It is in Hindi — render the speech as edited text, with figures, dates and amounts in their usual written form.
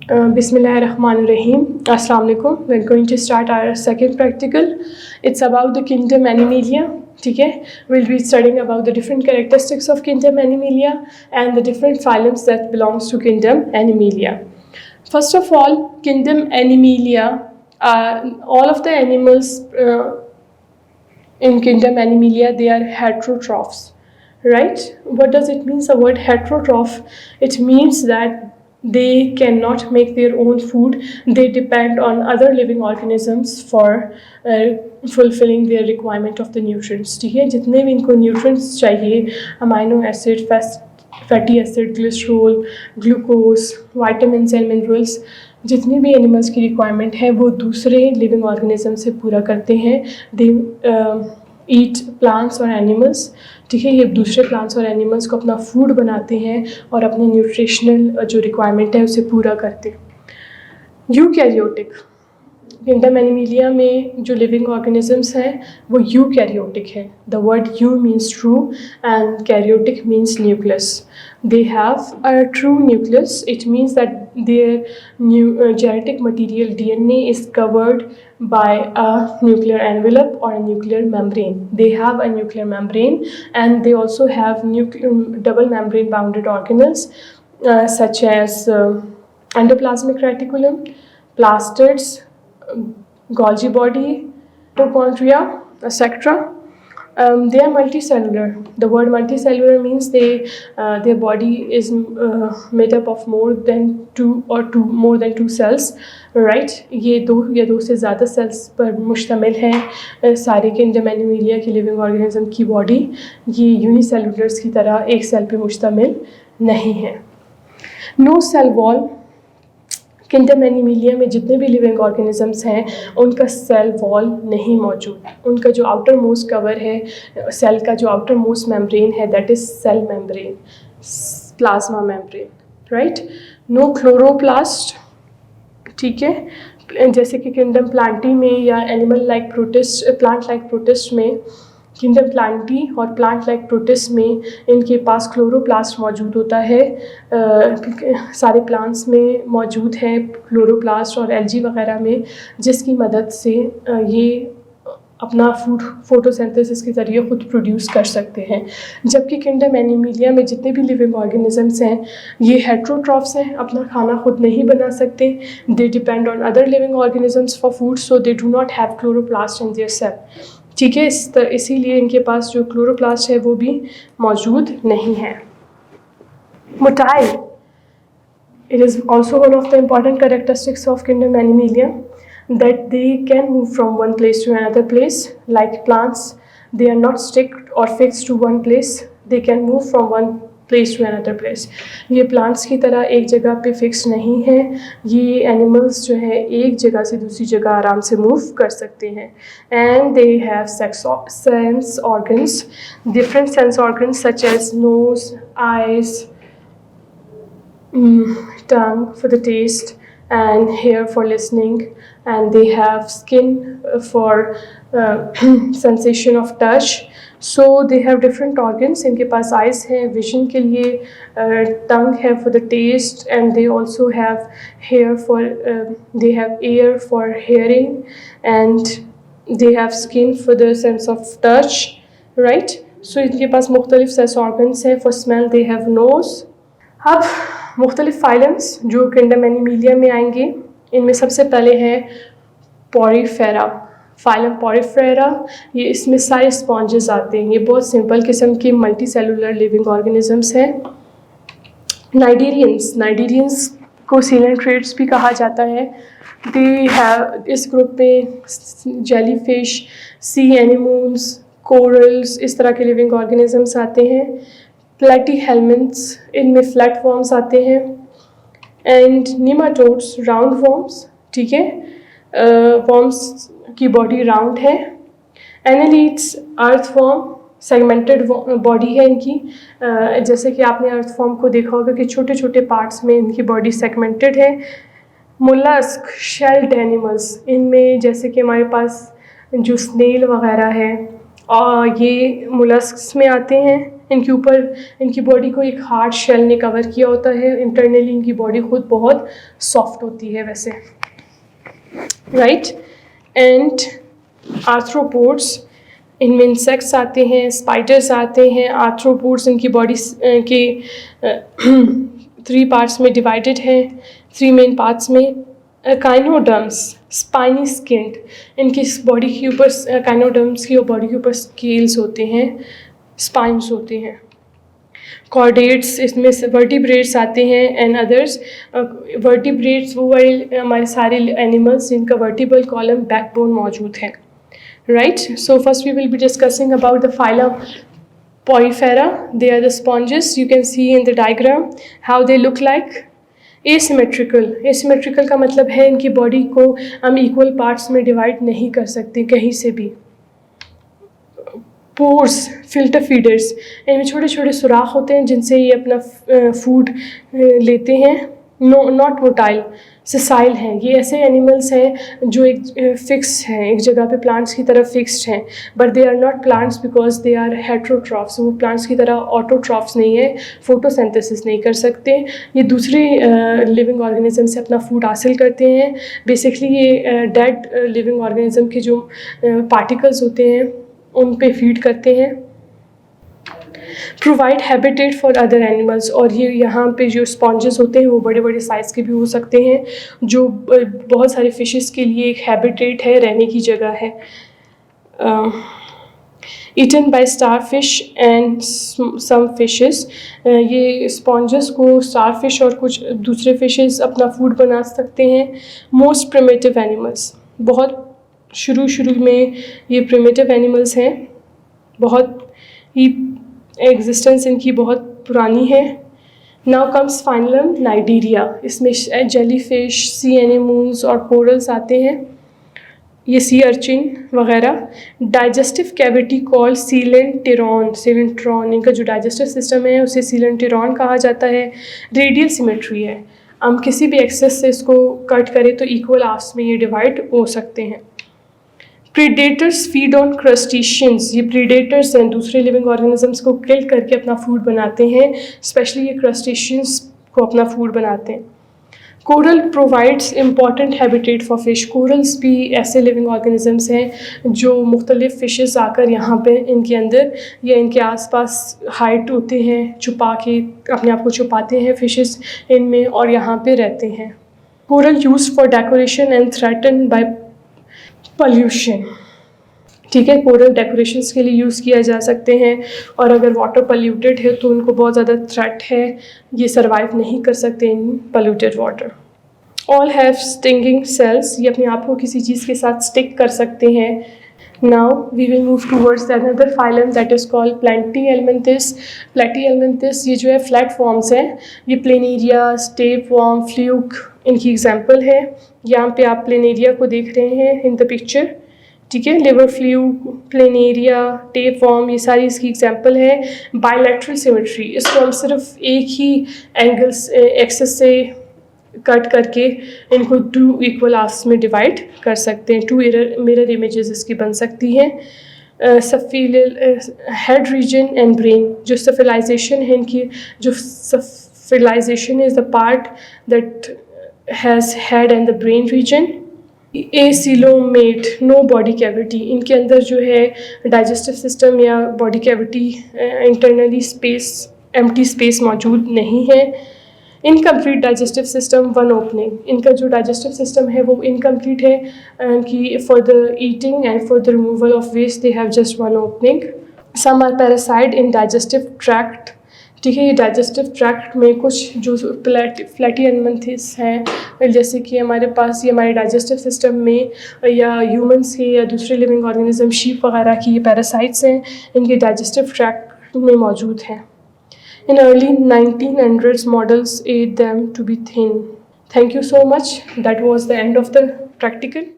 Bismillahirrahmanirrahim. Assalamu alaikum. We're going to start our second practical. It's about the kingdom Animalia. Okay? We'll be studying about the different characteristics of kingdom Animalia and the different phylums that belongs to kingdom Animalia. First of all, kingdom Animalia, all of the animals in kingdom Animalia, they are heterotrophs, right? What does it mean, the word heterotroph? It means that they cannot make their own food. They depend on other living organisms for fulfilling their requirement of the nutrients. ठीक है, जितने भी इनको nutrients चाहिए, amino acid, fatty acid, glycerol, glucose, vitamins and minerals, जितनी भी एनिमल्स की रिक्वायरमेंट है वो दूसरे लिविंग ऑर्गेनिज्म से पूरा करते हैं. दे ईट प्लांट्स और एनिमल्स. ठीक है, ये दूसरे प्लांट्स और एनिमल्स को अपना फूड बनाते हैं और अपने न्यूट्रिशनल जो रिक्वायरमेंट है उसे पूरा करते हैं. यूकैरियोटिक, किंगडम एनिमेलिया में जो लिविंग ऑर्गेनिजम्स हैं वो यूकैरियोटिक है. The word you means true and karyotic means nucleus. They have a true nucleus. It means that their genetic material DNA is covered by a nuclear envelope or a nuclear membrane. They have a nuclear membrane and they also have double membrane bounded organelles such as endoplasmic reticulum, plastids, Golgi body, mitochondria, etc. They are multicellular. The word multicellular means their body is made up of more than two cells, right? ये दो या दो से ज़्यादा सेल्स पर मुश्तमिल है सारे किंगडम एनिमेलिया की लिविंग ऑर्गेनिज्म की बॉडी. ये यूनिसेलुलर्स की तरह एक सेल पे मुश्तमिल नहीं है. No cell wall. Kingdom Animalia में जितने भी लिविंग ऑर्गेनिजम्स हैं उनका सेल वॉल नहीं मौजूद. उनका जो आउटर मोस्ट कवर है सेल का, जो आउटर मोस्ट मेम्ब्रेन है, that is cell membrane, plasma membrane, right. No chloroplast. ठीक है, जैसे कि किंगडम प्लांटी में या animal like protist, plant like protist में, किंगडम प्लांटी और प्लांट लाइक प्रोटिस्ट में इनके पास क्लोरोप्लास्ट मौजूद होता है. सारे प्लांट्स में मौजूद है क्लोरोप्लास्ट और एल्गी वगैरह में, जिसकी मदद से ये अपना फूड फोटोसिंथेसिस के ज़रिए ख़ुद प्रोड्यूस कर सकते हैं. जबकि किंगडम एनिमेलिया में जितने भी लिविंग ऑर्गेनिजम्स हैं ये हेट्रोट्रॉफ्स हैं, अपना खाना ख़ुद नहीं बना सकते. They depend on other living organisms for food, so they do not have chloroplast in their cell. ठीक है, इसीलिए इनके पास जो क्लोरोप्लास्ट है वो भी मौजूद नहीं है. Motile. It is also one of the important characteristics of kingdom Animalia that they can move from one place to another place. Like plants, they are not stick or fixed to one place. They can move from one place to another place. ये plants की तरह एक जगह पे fix नहीं है. ये animals जो है एक जगह से दूसरी जगह आराम से move कर सकते हैं. And they have sense organs, different sense organs such as nose, eyes, tongue for the taste, and hair for listening, and they have skin for sensation of touch. So they have different organs. इनके पास eyes हैं vision के लिए, tongue है for the taste, and they also have hair for they have ear for hearing, and they have skin for the sense of touch, right? So इनके पास मुख्तलिफ sense organs हैं. For smell they have nose. अब मुख्तलिफ फाइलम्स जो किंगडम एनिमेलिया में आएंगे, इनमें सबसे पहले है पॉरीफेरा. फाइलम पॉरीफेरा, ये इसमें सारे स्पॉन्जेस आते हैं. ये बहुत सिंपल किस्म के मल्टी सेलुलर लिविंग ऑर्गेनिजम्स हैं. नाइडीरियंस को सीलेंट्रेट्स भी कहा जाता है. दे हैव, इस ग्रुप में जेलीफिश, सी एनिमोन्स, कोरल्स, इस तरह के लिविंग ऑर्गेनिजम्स आते हैं. प्लेटीहेलमिन्ट्स, इनमें फ्लैट वॉर्म्स आते हैं. And nematodes, round worms. ठीक है, वॉर्म्स की बॉडी राउंड है. एनालीड्स, अर्थवॉर्म, सेगमेंटेड बॉडी है इनकी. जैसे कि आपने अर्थवॉर्म को देखा होगा कि छोटे छोटे पार्ट्स में इनकी बॉडी सेगमेंटेड है. मोलस्क, शेल्ड एनिमल्स, इनमें जैसे कि हमारे पास जो स्नेल वगैरह है और ये मोलस्क्स में आते हैं. इनके ऊपर इनकी बॉडी को एक हार्ड शेल ने कवर किया होता है। इंटरनली इनकी बॉडी खुद बहुत सॉफ्ट होती है वैसे, राइट। एंड आर्थ्रोपोड्स, इनमें इंसेक्ट्स आते हैं, स्पाइडर्स आते हैं। आर्थ्रोपोड्स इनकी बॉडी के 3 पार्ट्स में डिवाइडेड हैं, 3 मेन पार्ट्स में। काइनोडर्म्स, स्पाइनी स्किन्ड, इनकी बॉडी के ऊपर काइनोडर्म्स की बॉडी के ऊपर स्केल्स होते हैं, स्पाइन्स होते हैं। कॉर्डेट्स, इसमें से वर्टिब्रेट्स आते हैं एंड अदर्स। वर्टिब्रेट्स वो वाले हमारे सारे एनिमल्स जिनका वर्टिबल कॉलम बैकबोन मौजूद है, right? So first we will be discussing about the phylum Porifera. They are the sponges. You can see in the diagram how they look like. Asymmetrical का मतलब है इनकी बॉडी को हम इक्वल पार्ट्स में डिवाइड नहीं कर सकते कहीं से भी। पोर्स, फिल्टर फीडर्स, इनमें छोटे छोटे सुराख होते हैं जिनसे ये अपना फूड लेते हैं। नॉट मोटाइल, सिसाइल हैं। ये ऐसे एनिमल्स हैं जो एक फिक्स हैं, एक जगह पे प्लांट्स की तरह फिक्स्ड हैं, but they are not plants because they are heterotrophs. वो प्लांट्स की तरह ऑटोट्रॉफ्स नहीं है, फोटोसिंथेसिस नहीं कर सकते। ये दूसरे लिविंग ऑर्गेनिज्म से अपना फूड हासिल करते हैं। बेसिकली ये डेड लिविंग ऑर्गेनिज्म के जो पार्टिकल्स होते हैं उन पे फीड करते हैं। Provide habitat for other animals, और ये यहाँ पे जो स्पॉन्जेस होते हैं वो बड़े बड़े साइज़ के भी हो सकते हैं, जो बहुत सारे फिशेस के लिए एक हैबिटेट है, रहने की जगह है। Eaten by starfish and some fishes, ये स्पॉन्जेस को स्टार फिश और कुछ दूसरे फिशेस अपना फूड बना सकते हैं। मोस्ट प्रिमिटिव एनिमल्स, बहुत शुरू में ये प्रिमिटिव एनिमल्स हैं, बहुत ही एग्जिस्टेंस इनकी बहुत पुरानी है। नाउ कम्स फाइनलम नाइडीरिया, इसमें जेली फिश, सी एनीमून्स और कोरल्स आते हैं, ये सी अर्चिन वगैरह। डाइजेस्टिव कैविटी कॉल्ड सीलेंटेरॉन, इनका जो डाइजेस्टिव सिस्टम है उसे सीलेंटेरॉन कहा जाता है। रेडियल सिमेट्री है, हम किसी भी एक्सेस से इसको कट करें तो इक्वल हाफ्स में ये डिवाइड हो सकते हैं। प्रीडेटर्स फीड ऑन क्रस्टेशियंस, ये प्रीडेटर्स हैं, दूसरे लिविंग ऑर्गेनिजम्स को किल करके अपना फूड बनाते हैं, स्पेशली ये क्रस्टेशियंस को अपना फूड बनाते हैं। Coral provides important habitat for fish, corals भी ऐसे लिविंग ऑर्गेनिजम्स हैं जो मुख्तलिफ फिशेस आकर यहाँ पे इनके अंदर या इनके आसपास हाइड होते हैं, छुपा के अपने आप को छुपाते हैं फिशेस इनमें और यहाँ पे रहते हैं। Coral used for decoration and threaten by pollution, ठीक है, कोरल डेकोरेशंस के लिए यूज़ किया जा सकते हैं, और अगर वाटर पॉल्यूटेड है तो उनको बहुत ज़्यादा थ्रेट है, ये सर्वाइव नहीं कर सकते इन polluted water. All have stinging cells, ये अपने आप को किसी चीज़ के साथ स्टिक कर सकते हैं। Now we will move towards another phylum that is called platyhelminthes. Platyhelminthes ये जो है फ्लैट फॉर्म्स हैं, ये प्लेनेरिया, टेपवर्म, फ्लूक इनकी एग्जाम्पल है। यहाँ पे आप प्लेनेरिया को देख रहे हैं इन द पिक्चर, ठीक है। लिवर फ्लूक, प्लेनेरिया, टेपवर्म, ये सारी इसकी एग्जाम्पल है। बायलैटरल सिमेट्री, इसको हम सिर्फ एक ही एंगल्स एक्सेस से कट करके इनको 2 इक्वल हाफ्स में डिवाइड कर सकते हैं। 2 मिरर इमेजेस इसकी बन सकती हैं। हेड रीजन एंड ब्रेन, जो सफिलाइजेशन है इनकी, जो cephalization is the part that has head and the brain region. Acoelomate, no body cavity, इनके अंदर जो है डाइजेस्टिव सिस्टम या body cavity internally space, empty space मौजूद नहीं है। इनकम्प्लीट डाइजेस्टिव सिस्टम, 1 ओपनिंग, इनका जो डाइजेस्टिव सिस्टम है वो इनकम्प्लीट है कि for the eating and for the removal of waste they have just 1 opening. Some are parasite in digestive tract, ठीक है। ये डाइजेस्टिव ट्रैक्ट में कुछ जो प्लैटीहेल्मिन्थिस हैं, जैसे कि हमारे पास ये हमारे डाइजेस्टिव सिस्टम में या ह्यूमंस के या दूसरे लिविंग ऑर्गेनिज्म शीप वगैरह की ये पैरासाइट्स हैं, इनके डाइजेस्टिव ट्रैक्ट में मौजूद हैं। In early 1900s, models aid them to be thin. Thank you so much. That was the end of the practical.